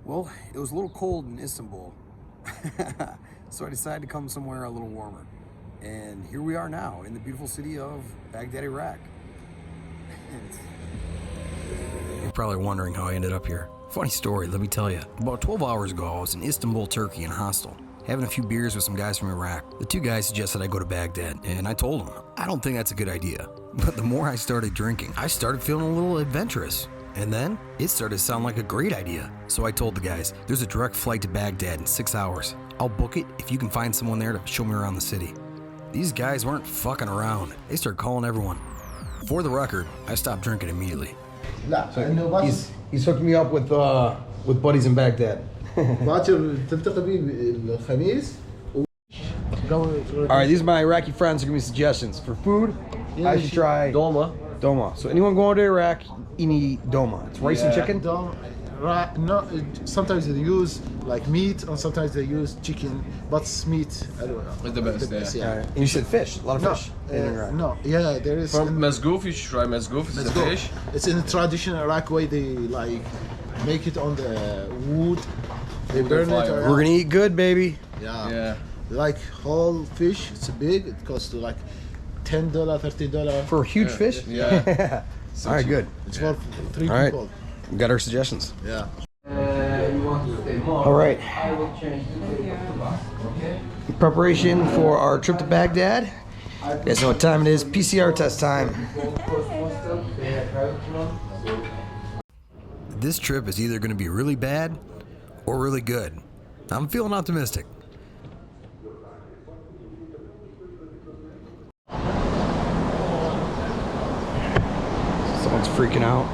Well, it was a little cold in Istanbul, so I decided to come somewhere a little warmer. And here we are now in the beautiful city of Baghdad, Iraq. You're probably wondering how I ended up here. Funny story, let me tell you. About 12 hours ago, I was in Istanbul, Turkey, in a hostel, having a few beers with some guys from Iraq. The two guys suggested I go to Baghdad, and I told them, I don't think that's a good idea. But the more I started drinking, I started feeling a little adventurous. And then, it started to sound like a great idea. So I told the guys, there's a direct flight to Baghdad in 6 hours. I'll book it if you can find someone there to show me around the city. These guys weren't fucking around. They started calling everyone. For the record, I stopped drinking immediately. So he's hooked me up with buddies in Baghdad. Alright, these are my Iraqi friends who give me suggestions. For food, I should try Doma. So anyone going to Iraq, you need Doma. It's rice and chicken? No, sometimes they use like meat, and sometimes they use chicken, but meat, I don't know. It's the best, yeah. Right. And you said fish, a lot of fish in Iraq. No, yeah, there is. From Mazgoof, you should try Mazgoof. It's the fish. It's in the traditional Iraq way. They like make it on the wood. They burn it. We're gonna eat good, baby. Yeah. Like whole fish. It's big. It costs like $10, $13 For a huge fish? Yeah. All right, good. It's for 3 All right. people. We got our suggestions. Yeah. All right. In preparation for our trip to Baghdad. You guys know what time it is. PCR test time. This trip is either going to be really bad or really good. I'm feeling optimistic. Someone's freaking out.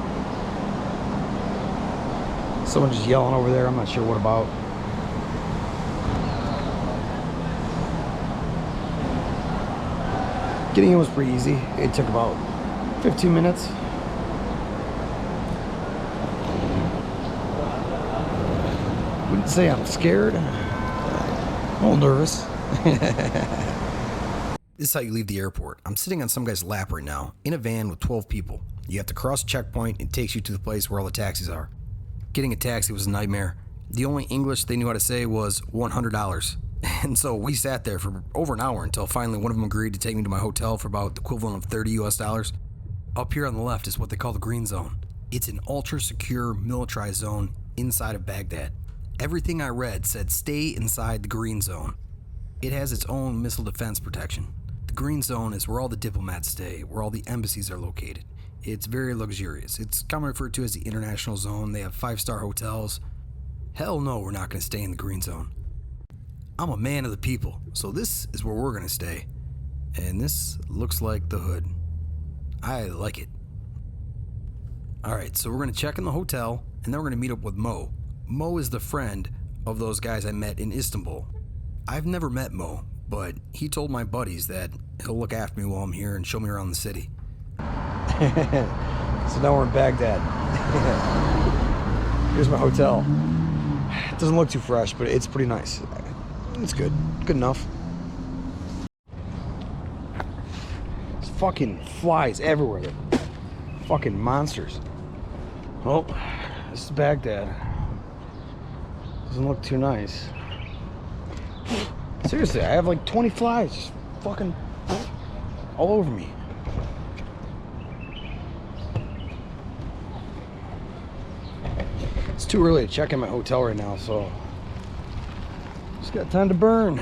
Someone's just yelling over there. I'm not sure what about. Getting in was pretty easy. It took about 15 minutes. Wouldn't say I'm scared. I'm a little nervous. This is how you leave the airport. I'm sitting on some guy's lap right now, in a van with 12 people. You have to cross a checkpoint, and it takes you to the place where all the taxis are. Getting a taxi was a nightmare. The only English they knew how to say was $100. And so we sat there for over an hour until finally one of them agreed to take me to my hotel for about the equivalent of $30 US. Up here on the left is what they call the green zone. It's an ultra-secure, militarized zone inside of Baghdad. Everything I read said stay inside the green zone. It has its own missile defense protection. The green zone is where all the diplomats stay, where all the embassies are located. It's very luxurious. It's commonly referred to as the international zone. They have 5-star hotels. Hell no, we're not going to stay in the green zone. I'm a man of the people, so this is where we're going to stay. And this looks like the hood. I like it. Alright, so we're going to check in the hotel, and then we're going to meet up with Mo. Mo is the friend of those guys I met in Istanbul. I've never met Mo, but he told my buddies that he'll look after me while I'm here and show me around the city. So now we're in Baghdad. Here's my hotel. It doesn't look too fresh, but it's pretty nice. It's good. Good enough. There's fucking flies everywhere. They're fucking monsters. Oh, this is Baghdad. Doesn't look too nice. Seriously, I have like 20 flies just fucking all over me. It's too early to check in my hotel right now, so just got time to burn.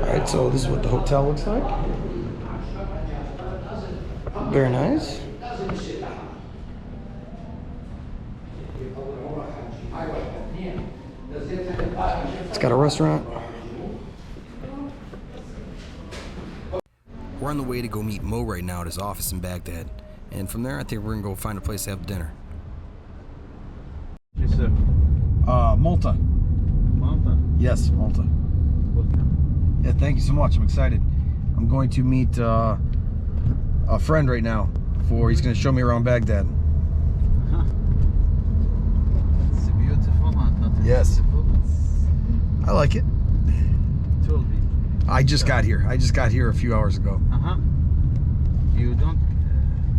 Alright, so this is what the hotel looks like. Very nice. It's got a restaurant. We're on the way to go meet Mo right now at his office in Baghdad. And from there, I think we're going to go find a place to have dinner. Yes, sir. Malta. Malta? Yes, Malta. Welcome. Yeah, thank you so much. I'm excited. I'm going to meet a friend right now. He's going to show me around Baghdad. It's beautiful, huh? Yes. I I like it. It will be. I just got here. I just got here a few hours ago. You don't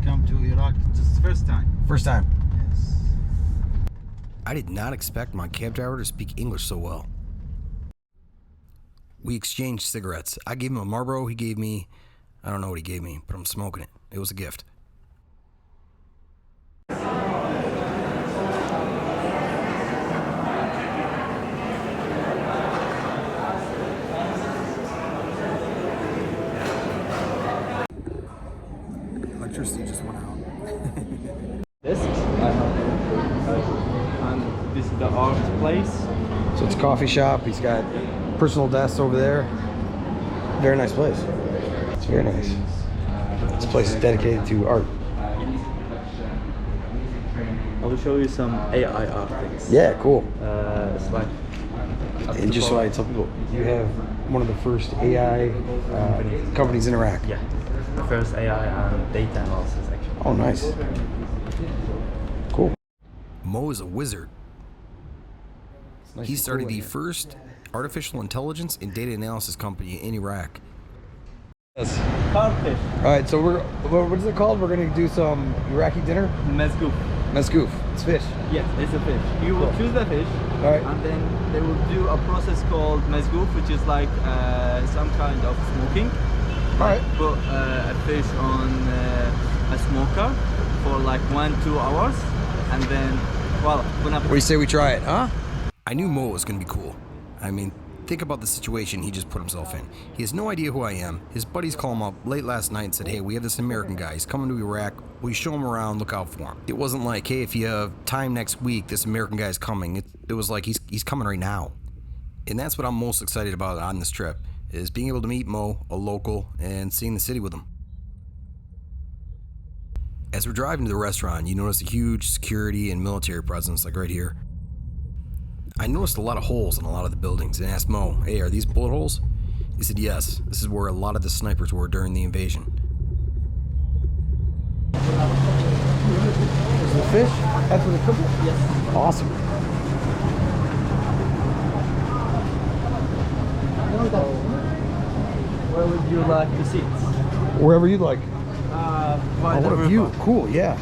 come to Iraq just first time. First time. Yes. I did not expect my cab driver to speak English so well. We exchanged cigarettes. I gave him a Marlboro. He gave me, I don't know what he gave me, but I'm smoking it. It was a gift. Electricity just went out. This and this is the art place. So it's a coffee shop. He's got personal desks over there. Very nice place. It's very nice. This place is dedicated to art. I will show you some AI art things. Yeah, cool. It's like And just so I tell people, you have one of the first AI companies in Iraq. yeah, the first AI and data analysis actually. Oh, nice. Cool. Mo is a wizard. He started the first artificial intelligence and data analysis company in Iraq. Codfish. All right, so what is it called? We're going to do some Iraqi dinner? Mezgoof. Mezgoof. It's fish. Yes, it's a fish. You will choose the fish, All right. and then they will do a process called mezgoof, which is like some kind of smoking. All right. Put a fish on a smoker for like 1-2 hours, and then, well, What do you say we try it, huh? I knew Mo was going to be cool. I mean, think about the situation he just put himself in. He has no idea who I am. His buddies call him up late last night and said, hey, we have this American guy. He's coming to Iraq. Will you show him around? Look out for him. It wasn't like, hey, if you have time next week, this American guy's coming. It was like, he's coming right now. And that's what I'm most excited about on this trip, is being able to meet Mo, a local, and seeing the city with him. As we're driving to the restaurant, you notice a huge security and military presence, like right here. I noticed a lot of holes in a lot of the buildings and asked Mo, hey, are these bullet holes? He said, yes, this is where a lot of the snipers were during the invasion. Is the fish? That's what they cook it? yes. Awesome. Where would you like to sit? Wherever you'd like. By Oh, the what a river. view. Cool, yeah.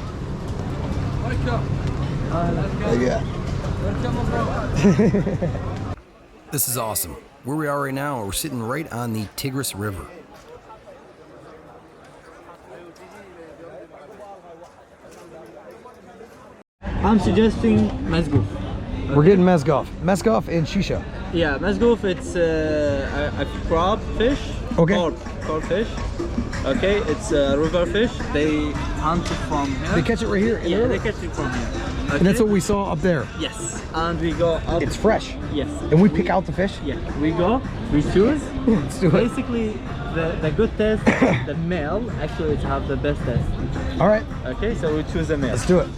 Yeah. This is awesome. Where we are right now, we're sitting right on the Tigris River. I'm suggesting mezgoof. We're getting mezgov. Mezgov and shisha. Yeah, mezgoof, it's a crab fish. Okay. Cod fish. Okay, it's a river fish. They hunt it from here. They catch it right here in the Yeah, river? they catch it from here. Okay? And that's what we saw up there. Yes, and we go up. It's fresh. Yes. And we pick out the fish? Yeah, we go, we choose. Let's do it. Basically, the good test, the male, actually it have the best test. All right, Okay, so we choose a male. let's do it.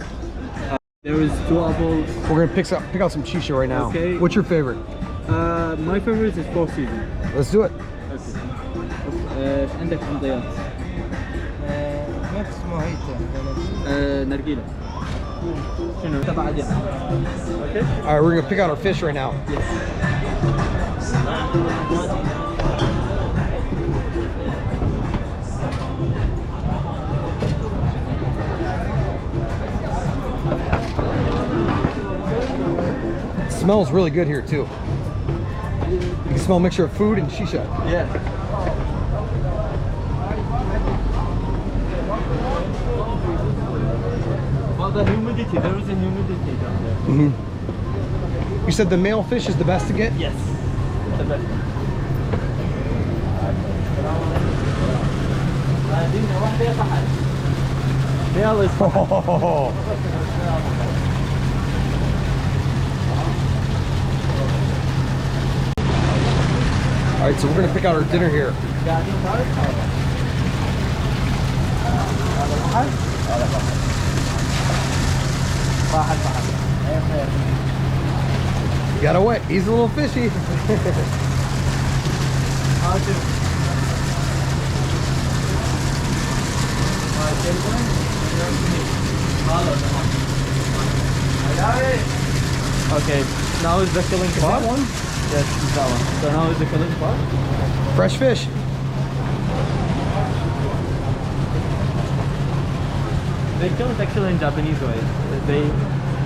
There is two apples. We're gonna pick out some shisha right now. Okay. What's your favorite? My favorite is Four Seasons. Let's do it. عندك حمضيات. نفس موهيته نرجيلة. شنو؟ تبع عادي. Okay. All right, we're gonna pick out our fish right now. It smells really good here too. You can smell a mixture of food and shisha. Yeah. Well, the humidity, there is a humidity down there. You said the male fish is the best to get? Yes, the best. Male is Oh. All right, so we're gonna pick out our dinner here. You got a wet. He's a little fishy. Okay, now is the killing That one? Yes, it's that one. So now is the color part? Fresh fish. They kill it actually in Japanese way. They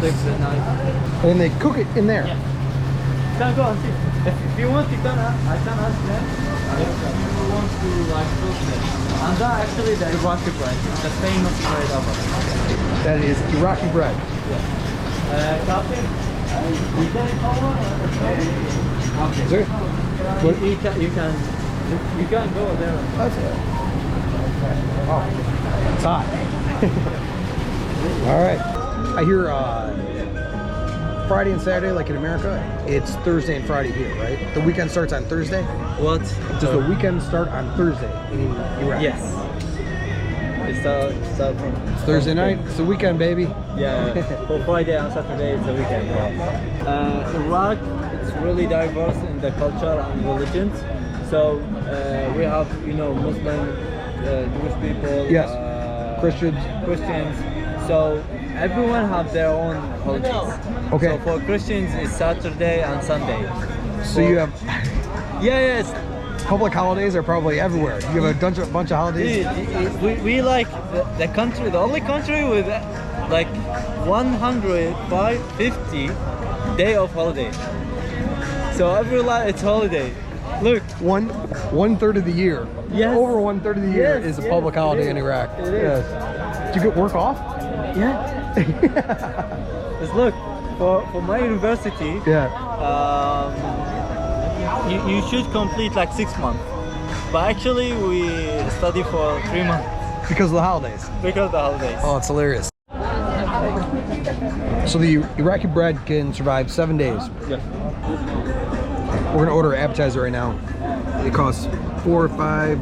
take the knife. And they cook it in there. Yeah. You can go and see. If you want, you can. I can ask them. If you want to like cook it. And that actually the Iraqi bread. It's the famous bread of it. That is Iraqi bread. Captain, you can call okay. Is there? You can go there. That's it. Oh, it's hot. All right. I hear Friday and Saturday, like in America, it's Thursday and Friday here, right? The weekend starts on Thursday? What? Does the weekend start on Thursday in Iraq? Yes. It start from It's Thursday night. It's the weekend, baby. yeah. For Friday and Saturday, it's the weekend. Iraq, it's really diverse in the culture and religions. So we have, you know, Muslim, Jewish people. Yes. Christians. So everyone have their own holidays. Okay. So for Christians, it's Saturday and Sunday. So you have Yes. public holidays are probably everywhere. You have a bunch of holidays. We like the country, the only country with like 150 day of holiday. So every it's holiday. Look, One third of the year. Yes. Over 1/3 of the year Yes, is a yes, public holiday it in is. Iraq. It is. Yes. Did you get work off? yeah. Just look for my university. Yeah. You should complete like 6 months, but actually we study for 3 months Because of the holidays. because of the holidays. Oh, it's hilarious. So the Iraqi bread can survive 7 days. Yeah. We're gonna order an appetizer right now. It costs 4, 5,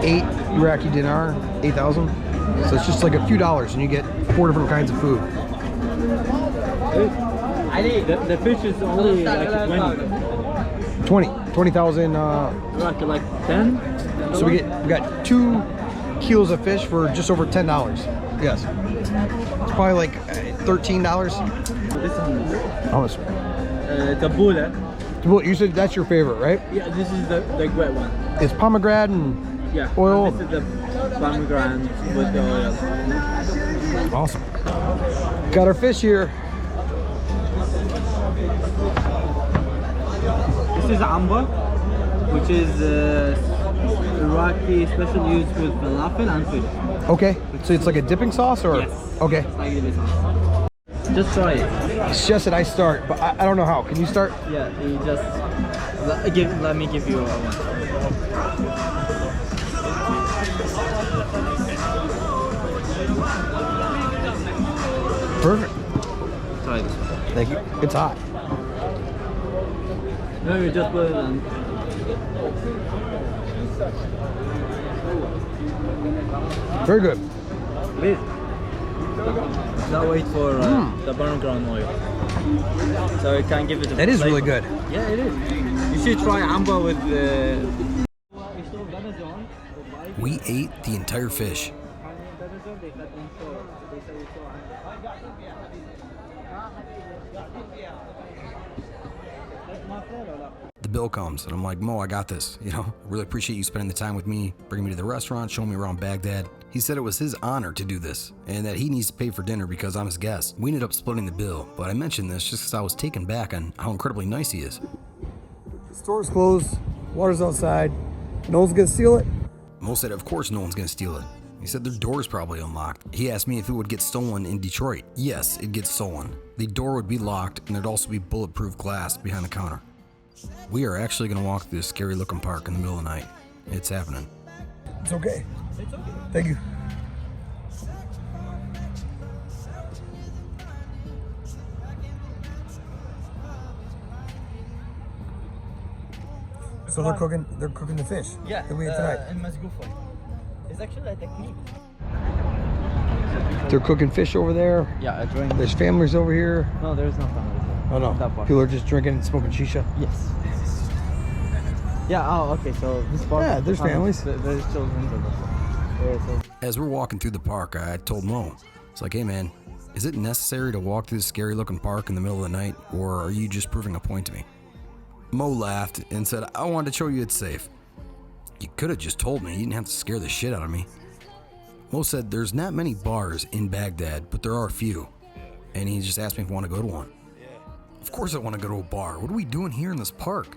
8 Iraqi dinar, 8,000. So it's just like a few dollars, and you get 4 different kinds of food. The fish is only like 20,000. like 10. So we got 2 kilos of fish for just over $10. Yes. It's probably like $13. This one, How much? tabbouleh. Well, you said that's your favorite, right? Yeah, this is the great one. It's pomegranate and Yeah. oil. This is the pomegranate with the oil. Awesome. Got our fish here. This is ambar, which is Iraqi special used with falafel and fish. Okay. So it's like a dipping sauce, or? Yes. Okay. Like this. Just try it. It's just that I start, but I don't know how. Can you start? Yeah, you just let me give you one. Perfect. Try this one. Thank you. It's hot. No, you just put it on. Very good. Please. Now wait for the pomegranate oil. So you can give it a That is flavor. really good. Yeah, it is. You should try ambar with We ate the entire fish. The bill comes, and I'm like, Mo, I got this. You know, I really appreciate you spending the time with me, bringing me to the restaurant, showing me around Baghdad. He said it was his honor to do this, and that he needs to pay for dinner because I'm his guest. We ended up splitting the bill, but I mentioned this just because I was taken back on how incredibly nice he is. The store's closed, water's outside, no one's gonna steal it? Mo said, of course no one's gonna steal it. He said their door's probably unlocked. He asked me if it would get stolen in Detroit. Yes, it gets stolen. The door would be locked, and there'd also be bulletproof glass behind the counter. We are actually going to walk through this scary looking park in the middle of the night. It's happening. It's okay. It's okay. Thank you. So they're cooking the fish. Yeah, that we ate tonight. in Masgoufa. It's actually a technique. They're cooking fish over there. Yeah, a drink. There's families over here. No, there is no family. Oh no, That part. people are just drinking and smoking shisha. Yes. Yeah, oh, okay, so this part. Yeah, there's families. There's children. Yeah, so. As we're walking through the park, I told Mo, it's like, hey man, is it necessary to walk through this scary looking park in the middle of the night, or are you just proving a point to me? Mo laughed and said, I wanted to show you it's safe. You could have just told me. You didn't have to scare the shit out of me. Mo said there's not many bars in Baghdad, but there are a few. And he just asked me if I want to go to one. Of course I want to go to a bar. What are we doing here in this park?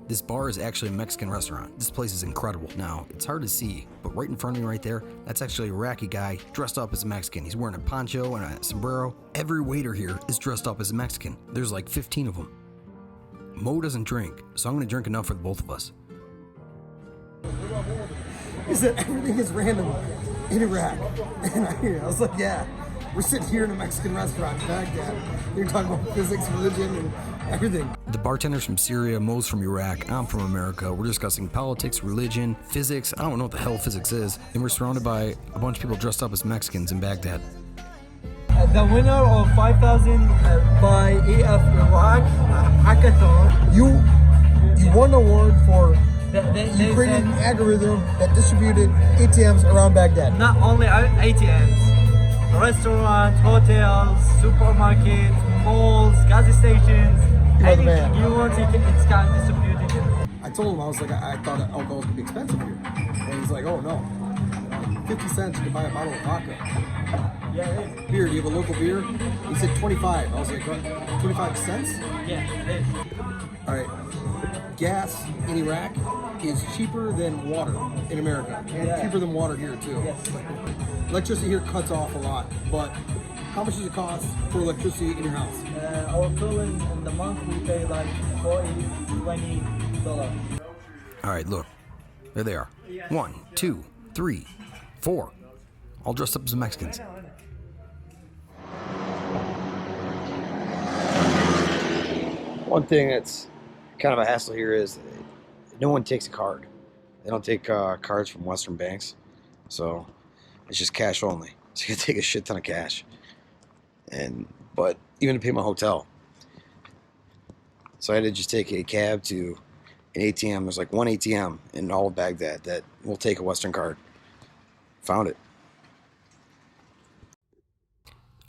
This bar is actually a Mexican restaurant. This place is incredible. Now, it's hard to see, but right in front of me right there, that's actually an Iraqi guy dressed up as a Mexican. He's wearing a poncho and a sombrero. Every waiter here is dressed up as a Mexican. There's like 15 of them. Mo doesn't drink, so I'm going to drink enough for the both of us. He said everything is random in Iraq. And I was like, yeah, we're sitting here in a Mexican restaurant in Baghdad. You're talking about physics, religion, and everything. The bartender's from Syria, Mo's from Iraq, I'm from America. We're discussing politics, religion, physics. I don't know what the hell physics is. And we're surrounded by a bunch of people dressed up as Mexicans in Baghdad. The winner of 5,000 by EF Iraq hackathon. You won an award for They created an said algorithm that distributed ATMs around Baghdad. not only ATMs, restaurants, hotels, supermarkets, malls, gas stations, You're the man. anything you want, it's kind of distributed. I told him, I was like, I thought that alcohol was going to be expensive here. And he's like, oh no. 50 cents you can buy a bottle of vodka. Yeah, it is. Beer, do you have a local beer? He said 25. I was like, what? 25 cents? Yeah, it is. All right. Gas in Iraq is cheaper than water in America. And Yeah. cheaper than water here too. Yes. Electricity here cuts off a lot. But how much does it cost for electricity in your house? Our bill in the month we pay like $20. All right, look. There they are. 1, 2, 3, 4. All dressed up as Mexicans. One thing that's kind of a hassle here is no one takes a card. They don't take cards from Western banks, so it's just cash only. So you take a shit ton of cash, but even to pay my hotel. So I had to just take a cab to an ATM. There's like one ATM in all of Baghdad that will take a Western card. Found it.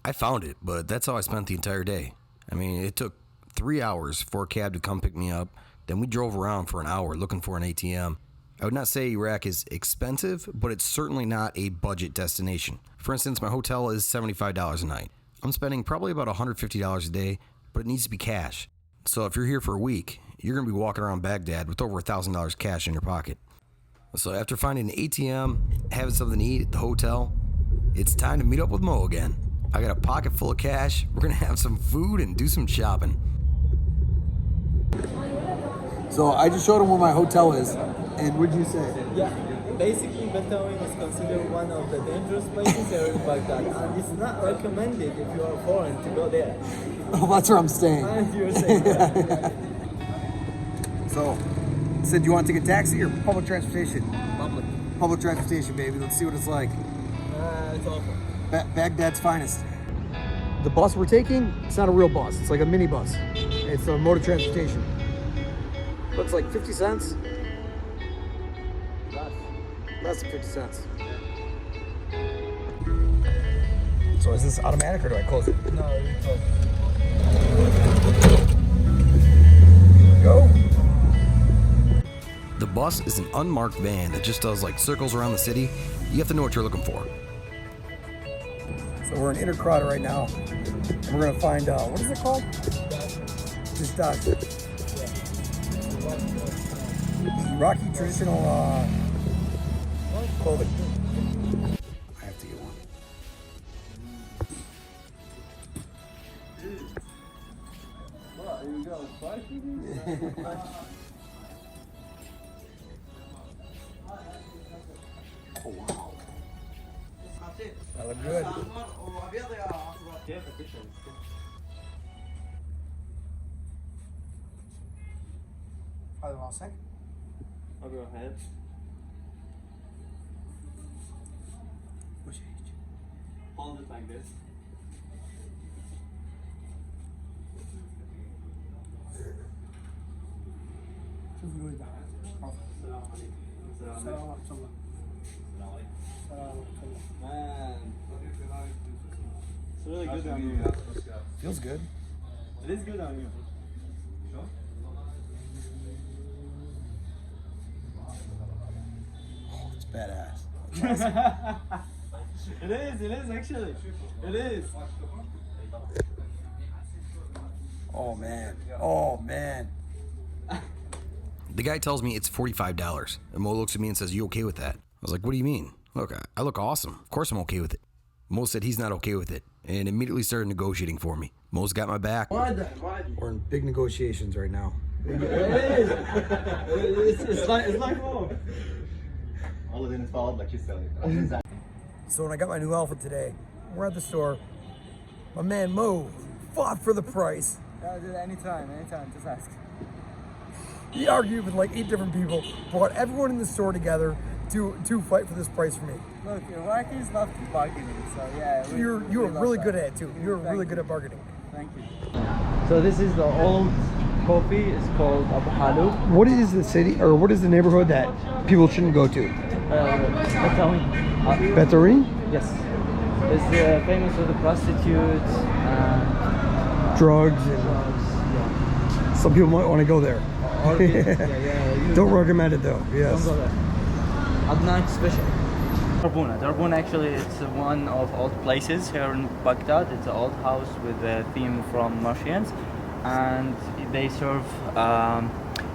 I found it, but that's how I spent the entire day. I mean, it took 3 hours for a cab to come pick me up. Then we drove around for an hour looking for an ATM. I would not say Iraq is expensive, but it's certainly not a budget destination. For instance, my hotel is $75 a night. I'm spending probably about $150 a day, but it needs to be cash. So if you're here for a week, you're going to be walking around Baghdad with over $1,000 cash in your pocket. So after finding an ATM, having something to eat at the hotel, it's time to meet up with Mo again. I got a pocket full of cash. We're going to have some food and do some shopping. So I just showed him where my hotel is. And what'd you say? Yeah, basically Batawin is considered one of the dangerous places here in Baghdad, and it's not recommended if you are foreign to go there. Oh, that's where I'm staying. And you're saying that. So, said you want to take a taxi or public transportation? Public. Public transportation, baby. Let's see what it's like. It's awful. Baghdad's finest. The bus we're taking, it's not a real bus. It's like a mini bus. It's a mode of transportation. Looks like 50 cents. Less than 50 cents. So is this automatic or do I close it? No, you close. Go. The bus is an unmarked van that just does like circles around the city. You have to know what you're looking for. So we're in Intercrowd right now. And we're gonna find, what is it called? Just Iraqi traditional clothing. I have to get one. Oh wow. That look good. I'll go ahead. Hold it like this. Man, it's really good on you. Feels good. It is good on you. It is actually. It is. Oh man. Oh man. The guy tells me it's $45, and Mo looks at me and says, "You okay with that?" I was like, "What do you mean? Look, I look awesome. Of course I'm okay with it." Mo said he's not okay with it, and immediately started negotiating for me. Mo's got my back. We're in big negotiations right now. It is. It's like home. So when I got my new outfit today, we're at the store. My man Mo fought for the price. Anytime, just ask. He argued with like 8 different people, brought everyone in the store together to fight for this price for me. Look, Iraqis love bargaining, so yeah. You were really good at it too. You were really good at bargaining. Thank you. So this is the old coffee. It's called Abu Halu. What is the city or what is the neighborhood that people shouldn't go to? Betarin? Yes. It's famous for the prostitutes and Drugs and yeah. some people might want to go there. Yeah. Don't recommend it though. Yes. Don't go there. Adnan special. Darbuna actually it's one of old places here in Baghdad. It's an old house with a theme from Martians, and they serve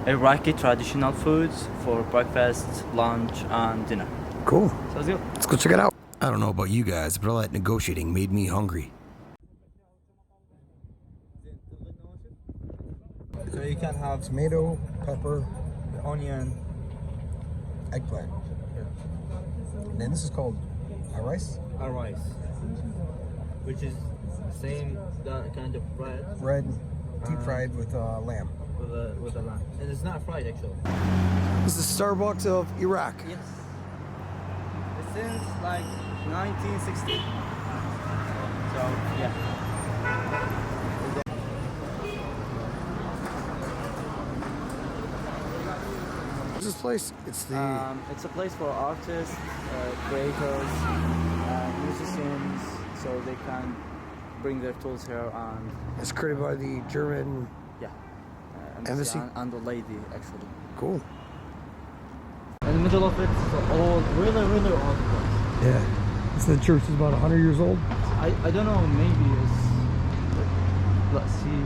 Iraqi traditional foods for breakfast, lunch, and dinner. Cool. So let's go. Let's go check it out. I don't know about you guys, but all that negotiating made me hungry. So you can have Tomato, pepper, onion. eggplant. And then this is called rice. Rice, which is same that kind of bread Bread, deep fried with lamb. with a lamb, and it's not fried actually. This is Starbucks of Iraq. Yes, it's since like 1960. So yeah. What's this place? It's the It's a place for artists, creators, musicians, so they can bring their tools here and it's created by the German. Embassy? and the lady actually. Cool. In the middle of it is an old, really old place. Yeah. The church is about 100 years old. I don't know, maybe it's. Let's see.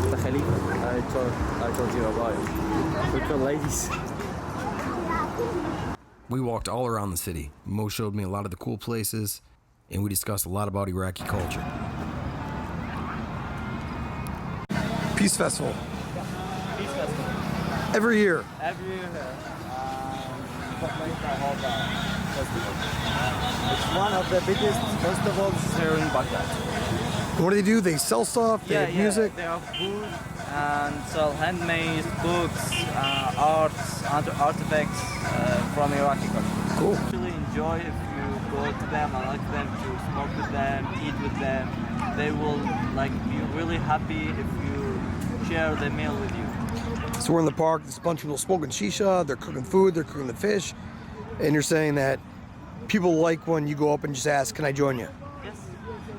The Khalifa. I told you about it. We're cool ladies. We walked all around the city. Mo showed me a lot of the cool places, and we discussed a lot about Iraqi culture. Peace Festival. Peace Festival. Every year. Every year, festival. It's one of the biggest festivals here in Baghdad. What do? They sell stuff, they have music. They have food and sell handmade books, arts, artifacts from Iraqi culture. Cool. Really enjoy if you go to them, I like them to smoke with them, eat with them. They will like be really happy if you share the meal with you. So we're in the park, there's a bunch of people smoking shisha, they're cooking food, they're cooking the fish, and you're saying that people like when you go up and just ask, can I join you? Yes.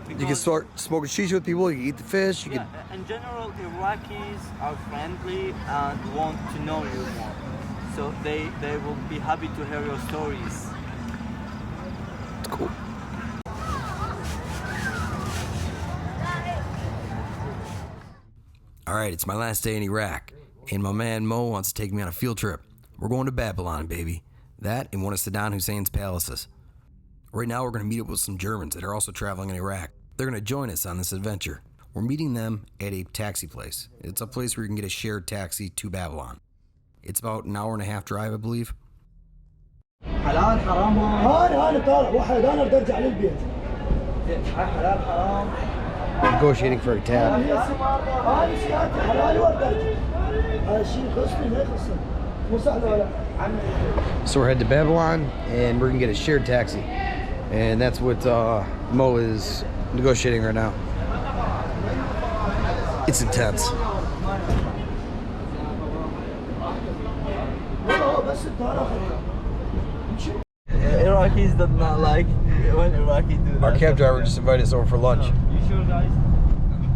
You can start smoking shisha with people, you can eat the fish, you Yeah, in general, Iraqis are friendly and want to know you more. So they will be happy to hear your stories. It's cool. All right, it's my last day in Iraq, and my man Mo wants to take me on a field trip. We're going to Babylon, baby. That and one of Saddam Hussein's palaces. Right now, we're going to meet up with some Germans that are also traveling in Iraq. They're going to join us on this adventure. We're meeting them at a taxi place. It's a place where you can get a shared taxi to Babylon. It's about an hour and a half drive, I believe. حلال حرام هون طالع واحد انا بدي ارجع للبيت حلال حرام Negotiating for a tab. هاي سيارتي حلال ولا هذا الشيء يخصني ما يخصني مو سهل ولا So we're headed to Babylon, and we're gonna get a shared taxi, and that's what Mo is negotiating right now. It's intense. Iraqis do not like when Iraqi do that. Our cab driver just invited us over for lunch. You sure, guys?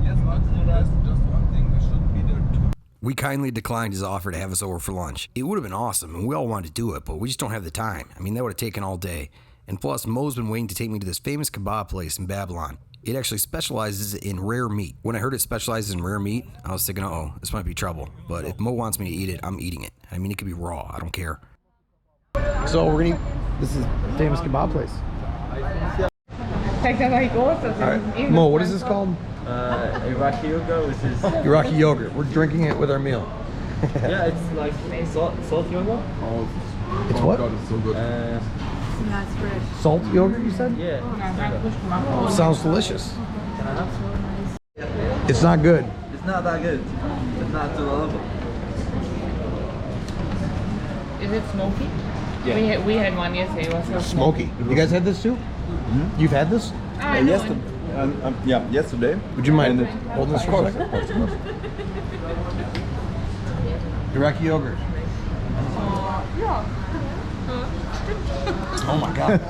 Yes, We kindly declined his offer to have us over for lunch. It would have been awesome, and we all wanted to do it, but we just don't have the time. I mean, that would have taken all day. And plus, Mo's been waiting to take me to this famous kebab place in Babylon. It actually specializes in rare meat. When I heard it specializes in rare meat, I was thinking, uh-oh, this might be trouble. But if Mo wants me to eat it, I'm eating it. I mean, it could be raw. I don't care. So we're gonna eat. This is a famous kebab place. Alright. Mo, what is this called? Iraqi yogurt, which is Iraqi yogurt. We're drinking it with our meal. yeah, it's like salt yogurt. It's what? God, it's so good. Salt yogurt, you said? Yeah. Sounds delicious. Can I have? It's not good. It's not that good. It's not tolerable. Is it smoky? Yeah. We had one yesterday. It was so Smoky. You guys had this too? You've had this? yesterday. Yeah, yesterday. Would you mind holding this for a second? Iraqi yogurt. Oh my god.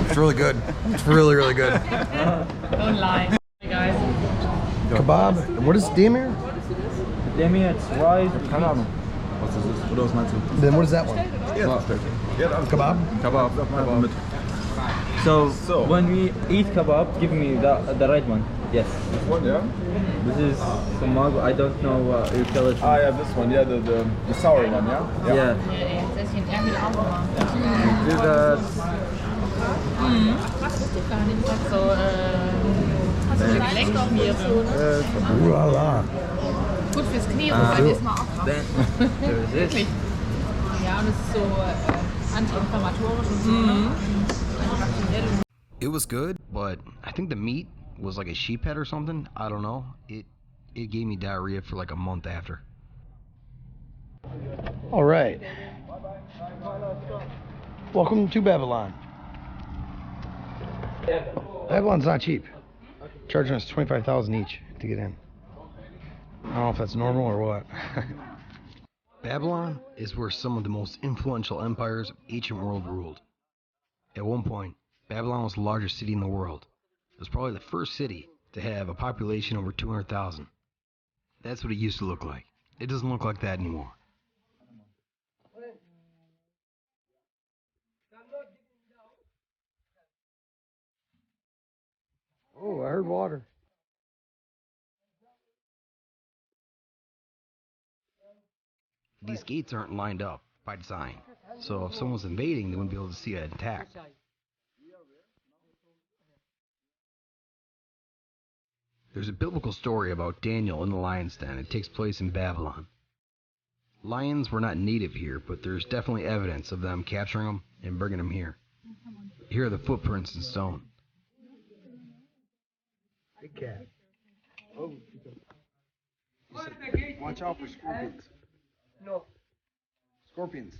It's really good. It's really, really good. Don't lie. Hey guys. Kebab. What is damir? Damir, it's rice. Keine Ahnung. Was ist das? Oder was meinst du? Then what is that one? Ja, Kebab? Kebab mit. So, So. when we eat kebab, give me the right one. Yes. This one, yeah? This is some mango. I don't know what you call it. Ah, yeah, this one, yeah, the sour one, yeah? Yeah. Das ist eher wieder aufgemacht. Do that. Was wusste ich gar nicht. Das hat so, hast du geleckt auf mir so, ne? Ooh la la. Gut fürs Knie, weil das mal aufmacht. Then there's this. Wirklich. Ja, und es ist so anti-inflammatorisch und so, ne? It was good, but I think the meat was like a sheep head or something. I don't know. It gave me diarrhea for like a month after. All right. Welcome to Babylon. Babylon's not cheap. Charging us $25,000 each to get in. I don't know if that's normal or what. Babylon is where some of the most influential empires of ancient world ruled. At one point, Babylon was the largest city in the world. It was probably the first city to have a population over 200,000. That's what it used to look like. It doesn't look like that anymore. Oh, I heard water. These gates aren't lined up by design, so if someone was invading, they wouldn't be able to see it intact. There's a biblical story about Daniel in the lion's den. It takes place in Babylon. Lions were not native here, but there's definitely evidence of them capturing them and bringing them here. Here are the footprints in stone. Big cat. Oh. Watch out for scorpions. No. Scorpions.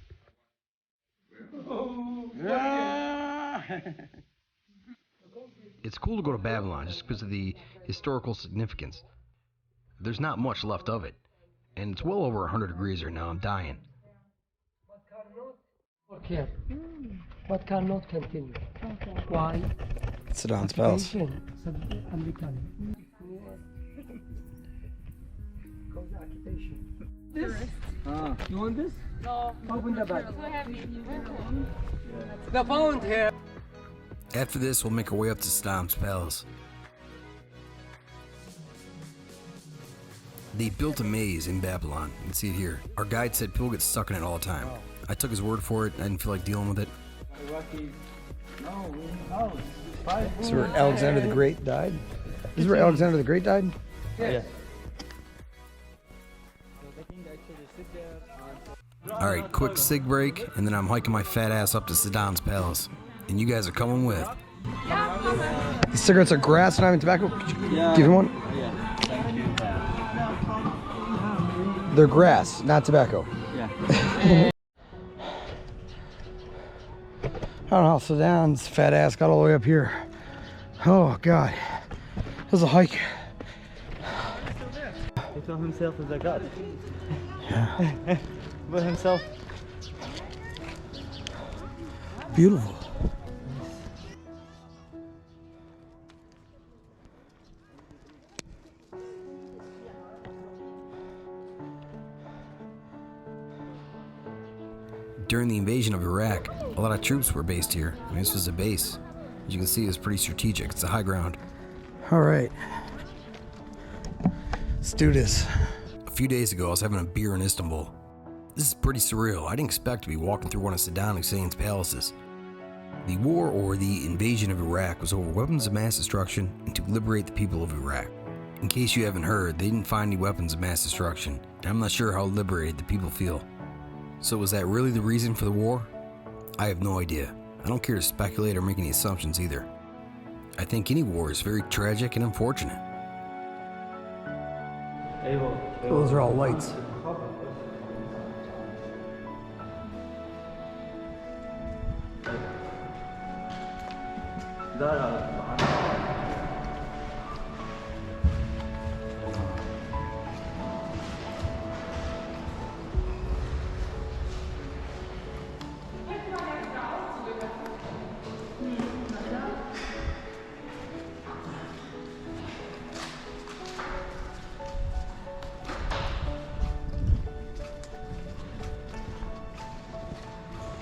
It's cool to go to Babylon just because of the historical significance. There's not much left of it, and it's well over 100 degrees right now. I'm dying. Okay. What cannot continue? Why? Saddam's palace. This? You want this? No. Open the bag. So heavy. The pound here. After this, we'll make our way up to Saddam's palace. They built a maze in Babylon. You can see it here. Our guide said people get stuck in it all the time. I took his word for it. I didn't feel like dealing with it. This is where Alexander the Great died? This is where Alexander the Great died? Yeah. Alright, quick cig break, and then I'm hiking my fat ass up to Saddam's palace. And you guys are coming with. These cigarettes are grass, not even tobacco? Could you give me one? Yeah. Thank you. They're grass, not tobacco. Yeah. I don't know how Saddam's fat ass got all the way up here. Oh god. This is a hike. He saw himself as a god. Yeah. But himself. Beautiful. During the invasion of Iraq, a lot of troops were based here. I mean, this was a base. As you can see, it's pretty strategic. It's a high ground. All right. Let's do this. A few days ago, I was having a beer in Istanbul. This is pretty surreal. I didn't expect to be walking through one of Saddam Hussein's palaces. The war, or the invasion of Iraq, was over weapons of mass destruction and to liberate the people of Iraq. In case you haven't heard, they didn't find any weapons of mass destruction, and I'm not sure how liberated the people feel. So was that really the reason for the war? I have no idea. I don't care to speculate or make any assumptions either. I think any war is very tragic and unfortunate. Those are all lights.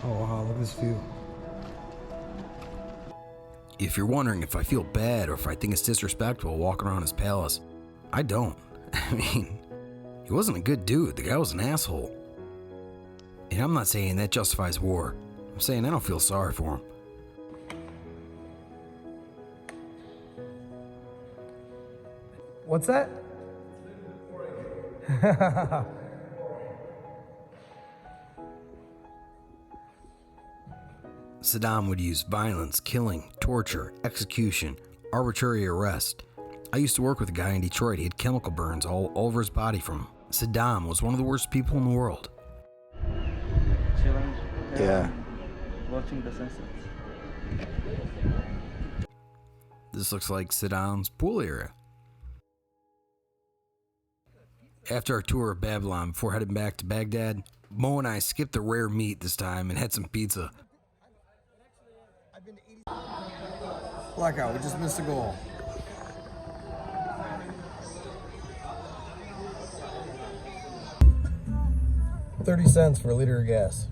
Oh wow, look at this view. If you're wondering if I feel bad or if I think it's disrespectful walking around his palace, I don't. I mean, he wasn't a good dude. The guy was an asshole. And I'm not saying that justifies war. I'm saying I don't feel sorry for him. What's that? Saddam would use violence, killing, torture, execution, arbitrary arrest. I used to work with a guy in Detroit. He had chemical burns all over his body from him. Saddam was one of the worst people in the world. Chilling. Yeah. Watching the sunsets. This looks like Saddam's pool area. After our tour of Babylon, before heading back to Baghdad, Mo and I skipped the rare meat this time and had some pizza. Blackout, we just missed a goal. $0.30 for a liter of gas.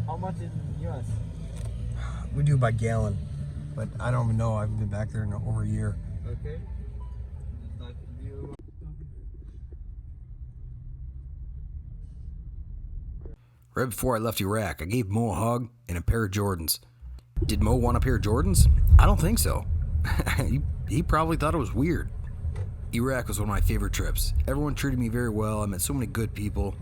How much is US? We do by gallon, but I don't even know. I haven't been back there in over a year. Okay. Right before I left Iraq, I gave Mo a hug and a pair of Jordans. Did Mo want a pair of Jordans? I don't think so. he probably thought it was weird. Iraq was one of my favorite trips. Everyone treated me very well. I met so many good people.